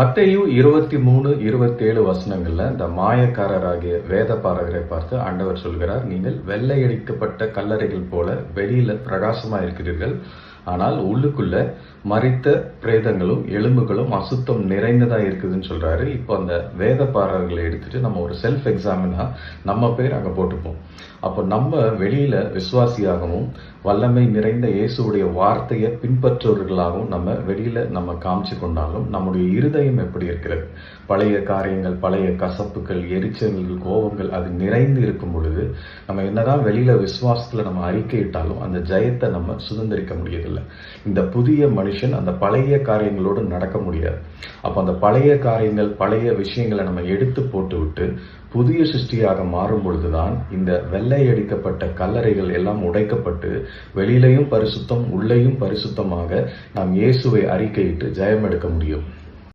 மத்தேயு 23:27 வசனங்கள்ல இந்த மாயக்காரராகிய வேதபாரகரை பார்த்து ஆண்டவர் சொல்கிறார், நீங்கள் வெள்ளையடிக்கப்பட்ட கல்லறைகள் போல வெளியில பிரகாசமா இருக்கிறீர்கள், ஆனால் உள்ளுக்குள்ள மரித்த பிரேதங்களும் எலும்புகளும் அசுத்தம் நிறைந்ததா இருக்குதுன்னு சொல்றாரு. இப்போ அந்த வேதபாரகர்களை எடுத்துட்டு நம்ம ஒரு செல்ஃப் எக்ஸாமினா நம்ம பேர் அங்க போட்டுப்போம். அப்போ நம்ம வெளியில விசுவாசியாகவும் வல்லமை நிறைந்த இயேசுடைய வார்த்தையை பின்பற்றுவர்களாகவும் நம்ம வெளியில நம்ம காமிச்சு கொண்டாலும் நம்முடைய இருதயம் எப்படி இருக்கிறது? பழைய காரியங்கள், பழைய கசப்புகள், எரிச்சல்கள், கோபங்கள் அது நிறைந்து இருக்கும் பொழுது நம்ம என்னதான் வெளியில விசுவாசத்துல நம்ம அறிக்கையிட்டாலும் அந்த ஜெயத்தை நம்ம சுதந்திரிக்க முடியதில்லை. இந்த புதிய மனுஷன் அந்த பழைய காரியங்களோடு நடக்க முடியாது. அப்போ அந்த பழைய காரியங்கள், பழைய விஷயங்களை நம்ம எடுத்து போட்டு விட்டு புதிய சிருஷ்டியாக மாறும் பொழுதுதான் இந்த வெள்ளையடிக்கப்பட்ட கல்லறைகள் எல்லாம் உடைக்கப்பட்டு வெளியிலையும் பரிசுத்தம், உள்ளேயும் பரிசுத்தமாக நாம் இயேசுவை அறிக்கையிட்டு ஜெயம் எடுக்க முடியும்.